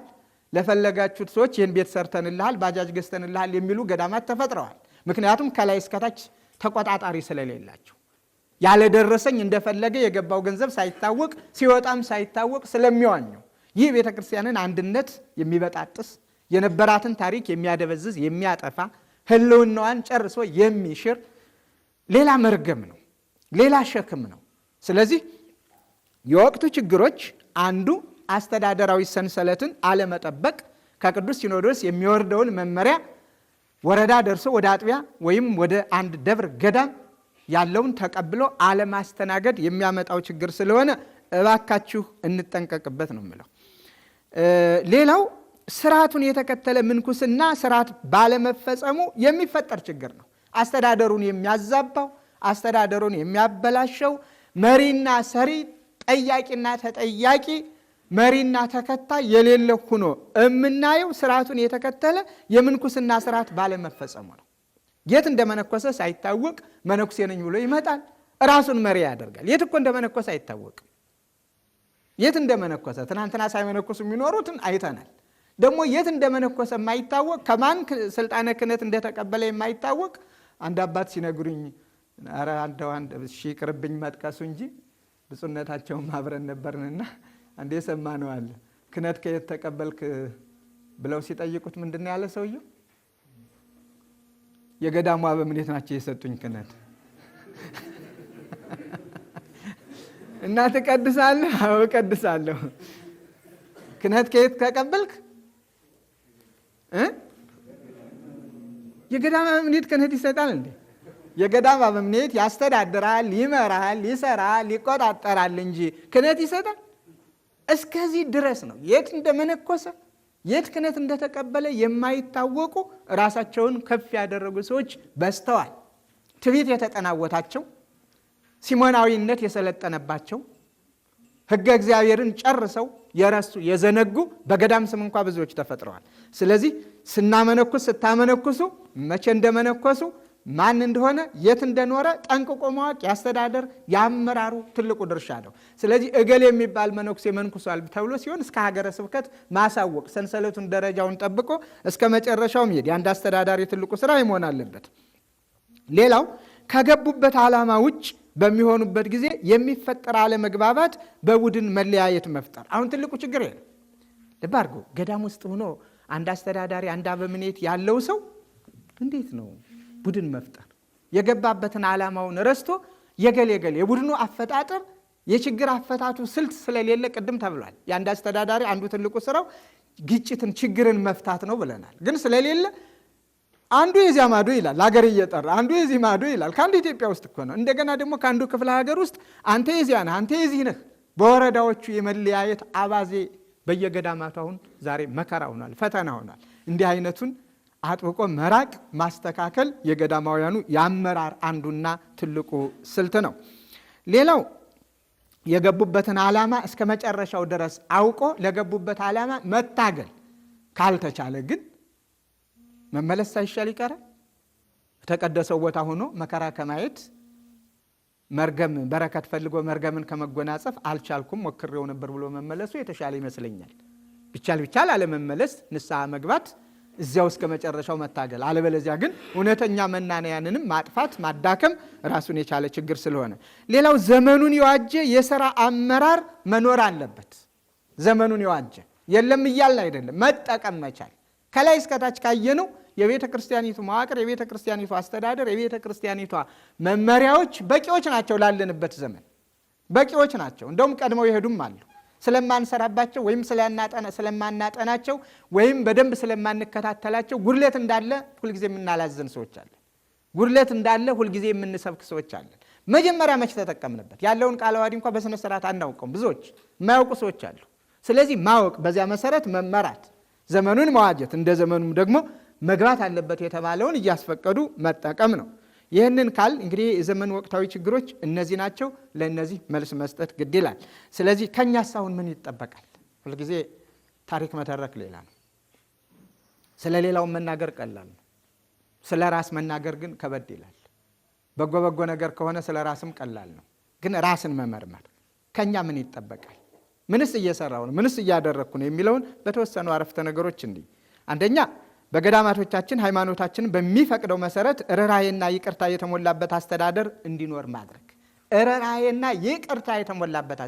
ለፈለጋችሁት ሰዎች ይህን ቤት ሰርተንልሃል፣ ባጃጅ ገዝተንልሃል የሚሉ ገዳማት ተፈጥረዋል። ምክንያቱም ከላይ እስከታች ተቆጣጣሪ ስለሌላቸው ያለደረሰኝ እንደፈለገ የገባው ገንዘብ ሳይታወቅ ሲወጣም ሳይታወቅ ስለሚዋኘው ይህ ቤተ ክርስቲያንን አንድነት የሚበጣጥስ የነበራትን ታሪክ የሚያደበዝዝ የሚያጠፋ ህልውናዋን ጨርሶ የሚሽር ሌላ መርገም ነው፣ ሌላ ሸክም ነው። ስለዚህ የወቅቱ ችግሮች አንዱ አስተዳደራዊ ሰንሰለትን አለመጠበቅ፣ ከቅዱስ ሲኖዶስ የሚወርደውን መመሪያ ወረዳ ደርሶ ወደ አጥቢያ ወይም ወደ አንድ ደብር ገዳም ያለውን ተቀብሎ አለማስተናገድ የሚያመጣው ችግር ስለሆነ እባካችሁ እንጠንቀቅበት ነው የምለው። ሌላው ስርዓቱን የተከተለ ምንኩስና ስርዓት ባለመፈጸሙ የሚፈጠር ችግር ነው። አስተዳደሩን የሚያዛባው፣ አስተዳደሩን የሚያበላሸው መሪና ሰሪ፣ ጠያቂና ተጠያቂ፣ መሪና ተከታይ የሌለ ሆኖ የምናየው ስርዓቱን የተከተለ የምንኩስና ስርዓት ባለመፈጸሙ ነው። የት እንደመነኮሰ ሳይታወቅ መነኩሴ ነኝ ብሎ ይመጣል፣ ራሱን መሪ ያደርጋል። የት እኮ እንደመነኮሰ አይታወቅም። የት እንደመነኮሰ ትናንትና ሳይመነኮሱ የሚኖሩትን አይተናል። ደግሞ የት እንደመነኮሰ የማይታወቅ ከማን ስልጣነ ክህነት እንደተቀበለ የማይታወቅ አንድ አባት ሲነግሩኝ፣ ኧረ አንድ ቅርብኝ መጥቀሱ እንጂ ብፁዕነታቸውም አብረን ነበርንና አንዴ ሰማነው አለ። ክህነት ከየት ተቀበልክ ብለው ሲጠይቁት ምንድን ነው ያለ ሰውየው? የገዳሙ አበምኔት ናቸው የሰጡኝ ክህነት። እና ትቀድሳለህ? አዎ እቀድሳለሁ። ክህነት ከየት ተቀበልክ? የገዳም አበምኔት ክህነት ይሰጣል እንዴ? የገዳም አበምኔት ያስተዳድራል፣ ይመራል፣ ይሰራል፣ ይቆጣጠራል እንጂ ክህነት ይሰጣል? እስከዚህ ድረስ ነው። የት እንደመነኮሰ የት ክህነት እንደተቀበለ የማይታወቁ ራሳቸውን ከፍ ያደረጉ ሰዎች በዝተዋል። ትዕቢት የተጠናወታቸው፣ ሲሞናዊነት የሰለጠነባቸው፣ ሕገ እግዚአብሔርን ጨርሰው የረሱ የዘነጉ በገዳም ስም እንኳ ብዙዎች ተፈጥረዋል። ስለዚህ ስታመነኩሱ መቼ እንደመነኮሱ ማን እንደሆነ የት እንደኖረ ጠንቅቆ ማወቅ የአስተዳደር የአመራሩ ትልቁ ድርሻ ነው። ስለዚህ እገሌ የሚባል መነኩሴ መንኩሷል ተብሎ ሲሆን እስከ ሀገረ ስብከት ማሳወቅ፣ ሰንሰለቱን ደረጃውን ጠብቆ እስከ መጨረሻው መሄድ የአንድ አስተዳዳሪ ትልቁ ስራ መሆን አለበት። ሌላው ከገቡበት ዓላማ ውጭ በሚሆኑበት ጊዜ የሚፈጠር አለመግባባት፣ በቡድን መለያየት መፍጠር አሁን ትልቁ ችግር ነው። ልብ አድርጎ ገዳም ውስጥ ሆኖ አንድ አስተዳዳሪ አንድ አበምኔት ያለው ሰው እንዴት ነው ቡድን መፍጠር? የገባበትን ዓላማውን ረስቶ የገሌ የቡድኑ አፈጣጠር የችግር አፈታቱ ስልት ስለሌለ ቅድም ተብሏል። የአንድ አስተዳዳሪ አንዱ ትልቁ ስራው ግጭትን ችግርን መፍታት ነው ብለናል። ግን ስለሌለ አንዱ የዚያ ማዶ ይላል ሀገር እየጠራ አንዱ የዚህ ማዶ ይላል። ከአንዱ ኢትዮጵያ ውስጥ እኮ ነው። እንደገና ደግሞ ከአንዱ ክፍለ ሀገር ውስጥ አንተ የዚያ ነህ አንተ የዚህ ነህ። በወረዳዎቹ የመለያየት አባዜ በየገዳማቱ አሁን ዛሬ መከራ ሆኗል፣ ፈተና ሆኗል። እንዲህ አይነቱን አጥብቆ መራቅ ማስተካከል የገዳማውያኑ የአመራር አንዱና ትልቁ ስልት ነው። ሌላው የገቡበትን ዓላማ እስከ መጨረሻው ድረስ አውቆ ለገቡበት ዓላማ መታገል ካልተቻለ ግን መመለስ ሳይሻል ይቀራል። የተቀደሰው ቦታ ሆኖ መከራ ከማየት መርገም በረከት ፈልጎ መርገምን ከመጎናጸፍ አልቻልኩም ሞክሬው ነበር ብሎ መመለሱ የተሻለ ይመስለኛል። ቢቻል አለመመለስ ንስሐ መግባት እዚያው እስከ መጨረሻው መታገል። አለበለዚያ ግን እውነተኛ መናንያንንም ማጥፋት ማዳከም ራሱን የቻለ ችግር ስለሆነ ሌላው ዘመኑን የዋጀ የሥራ አመራር መኖር አለበት። ዘመኑን የዋጀ የለም እያልን አይደለም፣ መጠቀም መቻል። ከላይ እስከታች ካየነው የቤተ ክርስቲያኒቱ መዋቅር፣ የቤተ ክርስቲያኒቱ አስተዳደር፣ የቤተ ክርስቲያኒቷ መመሪያዎች በቂዎች ናቸው። ላለንበት ዘመን በቂዎች ናቸው። እንደውም ቀድመው ይሄዱም አሉ። ስለማንሰራባቸው ወይም ስለማናጠናቸው ወይም በደንብ ስለማንከታተላቸው ጉድለት እንዳለ ሁልጊዜ የምናላዘን ሰዎች አለን። ጉድለት እንዳለ ሁልጊዜ የምንሰብክ ሰዎች አለን። መጀመሪያ መች ተጠቀምንበት? ያለውን ቃለ ዓዋዲ እንኳን በስነ ስርዓት አናውቀውም። ብዙዎች የማያውቁ ሰዎች አሉ። ስለዚህ ማወቅ፣ በዚያ መሰረት መመራት፣ ዘመኑን መዋጀት፣ እንደ ዘመኑም ደግሞ መግባት አለበት የተባለውን እያስፈቀዱ መጠቀም ነው። ይህንን ካል እንግዲህ የዘመን ወቅታዊ ችግሮች እነዚህ ናቸው። ለእነዚህ መልስ መስጠት ግድ ይላል። ስለዚህ ከኛስ አሁን ምን ይጠበቃል? ሁልጊዜ ታሪክ መተረክ ሌላ ነው። ስለ ሌላው መናገር ቀላል ነው። ስለ ራስ መናገር ግን ከበድ ይላል። በጎ ነገር ከሆነ ስለ ራስም ቀላል ነው። ግን ራስን መመርመር ከኛ ምን ይጠበቃል? ምንስ እየሰራው ነው? ምንስ እያደረኩ ነው? የሚለውን በተወሰኑ አረፍተ ነገሮች እንዲህ። አንደኛ በገዳማቶቻችን ሃይማኖታችንን በሚፈቅደው መሰረት ርኅራኄና ይቅርታ የተሞላበት አስተዳደር እንዲኖር ማድረግ። ርኅራኄና ይቅርታ የተሞላበት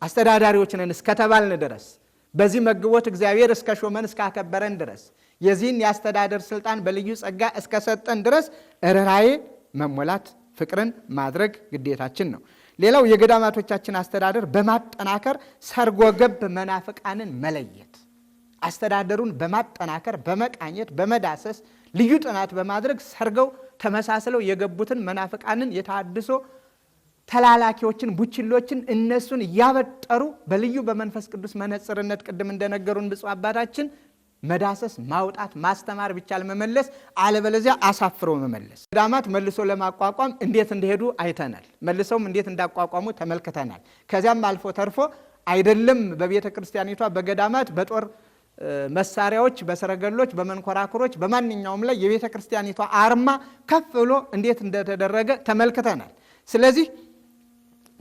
አስተዳዳሪዎች ነን እስከተባልን ድረስ በዚህ መግቦት እግዚአብሔር እስከ ሾመን እስካከበረን ድረስ የዚህን የአስተዳደር ስልጣን በልዩ ጸጋ እስከሰጠን ድረስ ርኅራኄ መሞላት ፍቅርን ማድረግ ግዴታችን ነው። ሌላው የገዳማቶቻችን አስተዳደር በማጠናከር ሰርጎ ገብ መናፍቃንን መለየት፣ አስተዳደሩን በማጠናከር በመቃኘት በመዳሰስ ልዩ ጥናት በማድረግ ሰርገው ተመሳስለው የገቡትን መናፍቃንን የተሐድሶ ተላላኪዎችን ቡችሎችን እነሱን እያበጠሩ በልዩ በመንፈስ ቅዱስ መነጽርነት ቅድም እንደነገሩን ብፁዕ አባታችን መዳሰስ፣ ማውጣት፣ ማስተማር ቢቻል መመለስ፣ አለበለዚያ አሳፍሮ መመለስ። ገዳማት መልሶ ለማቋቋም እንዴት እንደሄዱ አይተናል። መልሰውም እንዴት እንዳቋቋሙ ተመልክተናል። ከዚያም አልፎ ተርፎ አይደለም በቤተ ክርስቲያኒቷ በገዳማት በጦር መሳሪያዎች፣ በሰረገሎች፣ በመንኮራኩሮች በማንኛውም ላይ የቤተ ክርስቲያኒቷ አርማ ከፍ ብሎ እንዴት እንደተደረገ ተመልክተናል። ስለዚህ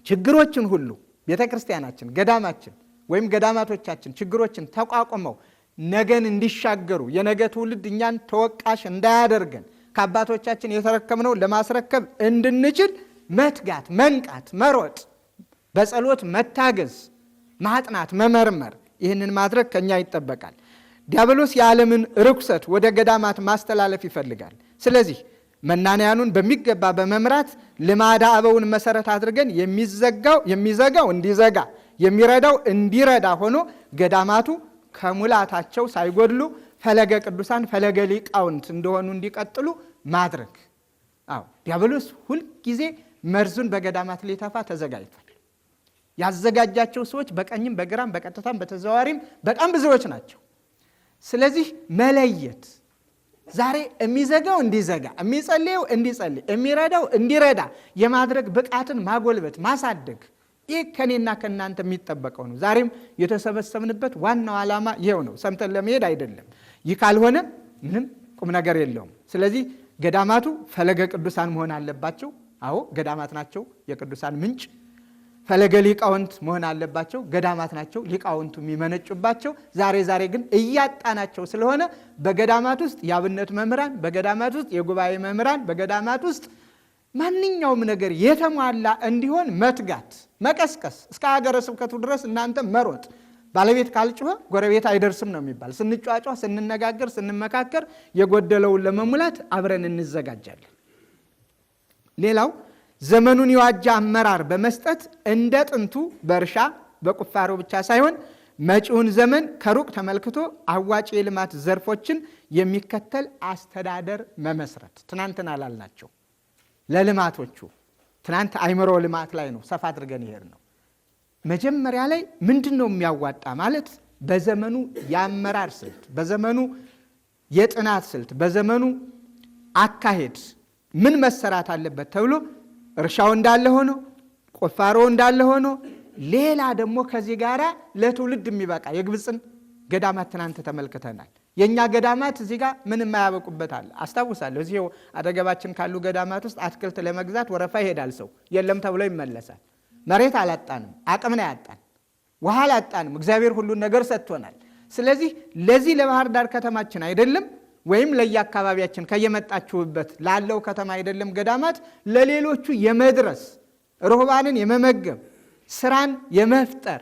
ችግሮችን ሁሉ ቤተ ክርስቲያናችን፣ ገዳማችን ወይም ገዳማቶቻችን ችግሮችን ተቋቁመው ነገን እንዲሻገሩ የነገ ትውልድ እኛን ተወቃሽ እንዳያደርገን ከአባቶቻችን የተረከምነው ለማስረከብ እንድንችል መትጋት፣ መንቃት፣ መሮጥ፣ በጸሎት መታገዝ፣ ማጥናት፣ መመርመር፣ ይህንን ማድረግ ከኛ ይጠበቃል። ዲያብሎስ የዓለምን ርኩሰት ወደ ገዳማት ማስተላለፍ ይፈልጋል። ስለዚህ መናንያኑን በሚገባ በመምራት ልማዳ አበውን መሰረት አድርገን የሚዘጋው እንዲዘጋ የሚረዳው እንዲረዳ ሆኖ ገዳማቱ ከሙላታቸው ሳይጎድሉ ፈለገ ቅዱሳን ፈለገ ሊቃውንት እንደሆኑ እንዲቀጥሉ ማድረግ። ዲያብሎስ ሁልጊዜ መርዙን በገዳማት ሊተፋ ተዘጋጅቷል። ያዘጋጃቸው ሰዎች በቀኝም በግራም በቀጥታም በተዘዋዋሪም በጣም ብዙዎች ናቸው። ስለዚህ መለየት፣ ዛሬ የሚዘጋው እንዲዘጋ፣ የሚጸልየው እንዲጸልይ፣ የሚረዳው እንዲረዳ የማድረግ ብቃትን ማጎልበት፣ ማሳደግ፣ ይህ ከኔና ከእናንተ የሚጠበቀው ነው። ዛሬም የተሰበሰብንበት ዋናው ዓላማ ይሄው ነው። ሰምተን ለመሄድ አይደለም። ይህ ካልሆነ ምንም ቁም ነገር የለውም። ስለዚህ ገዳማቱ ፈለገ ቅዱሳን መሆን አለባቸው። አዎ ገዳማት ናቸው የቅዱሳን ምንጭ። ፈለገ ሊቃውንት መሆን አለባቸው። ገዳማት ናቸው ሊቃውንቱ የሚመነጩባቸው። ዛሬ ግን እያጣናቸው ስለሆነ በገዳማት ውስጥ የአብነት መምህራን፣ በገዳማት ውስጥ የጉባኤ መምህራን፣ በገዳማት ውስጥ ማንኛውም ነገር የተሟላ እንዲሆን መትጋት፣ መቀስቀስ፣ እስከ ሀገረ ስብከቱ ድረስ እናንተ መሮጥ። ባለቤት ካልጮኸ ጎረቤት አይደርስም ነው የሚባል። ስንጫጫ፣ ስንነጋገር፣ ስንመካከር የጎደለውን ለመሙላት አብረን እንዘጋጃለን። ሌላው ዘመኑን የዋጀ አመራር በመስጠት እንደ ጥንቱ በእርሻ በቁፋሮ ብቻ ሳይሆን መጪውን ዘመን ከሩቅ ተመልክቶ አዋጭ የልማት ዘርፎችን የሚከተል አስተዳደር መመስረት። ትናንትና ላልናቸው ለልማቶቹ ትናንት አይምሮ ልማት ላይ ነው ሰፋ አድርገን ይሄድ ነው። መጀመሪያ ላይ ምንድን ነው የሚያዋጣ ማለት በዘመኑ የአመራር ስልት፣ በዘመኑ የጥናት ስልት፣ በዘመኑ አካሄድ ምን መሰራት አለበት ተብሎ እርሻው እንዳለ ሆኖ ቁፋሮ እንዳለ ሆኖ ሌላ ደግሞ ከዚህ ጋር ለትውልድ የሚበቃ የግብፅን ገዳማት ትናንት ተመልክተናል። የኛ ገዳማት እዚህ ጋር ምን የማያበቁበታል አስታውሳለሁ። እዚህ አጠገባችን ካሉ ገዳማት ውስጥ አትክልት ለመግዛት ወረፋ ይሄዳል ሰው፣ የለም ተብሎ ይመለሳል። መሬት አላጣንም፣ አቅም ነው ያጣን፣ ውሃ አላጣንም። እግዚአብሔር ሁሉን ነገር ሰጥቶናል። ስለዚህ ለዚህ ለባህር ዳር ከተማችን አይደለም ወይም ለየአካባቢያችን ከየመጣችሁበት ላለው ከተማ አይደለም ገዳማት ለሌሎቹ የመድረስ ርሁባንን የመመገብ ስራን የመፍጠር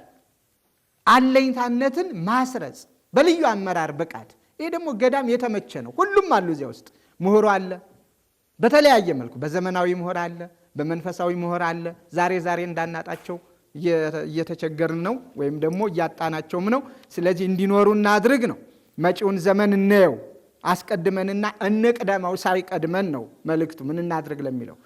አለኝታነትን ማስረጽ በልዩ አመራር ብቃት። ይሄ ደግሞ ገዳም የተመቸ ነው። ሁሉም አሉ እዚያ ውስጥ ምሁሩ አለ፣ በተለያየ መልኩ በዘመናዊ ምሁር አለ፣ በመንፈሳዊ ምሁር አለ። ዛሬ እንዳናጣቸው እየተቸገርን ነው ወይም ደግሞ እያጣናቸውም ነው። ስለዚህ እንዲኖሩ እናድርግ ነው። መጪውን ዘመን እንየው አስቀድመንና እንቅደመው ሳይቀድመን ነው መልእክቱ። ምን እናድርግ ለሚለው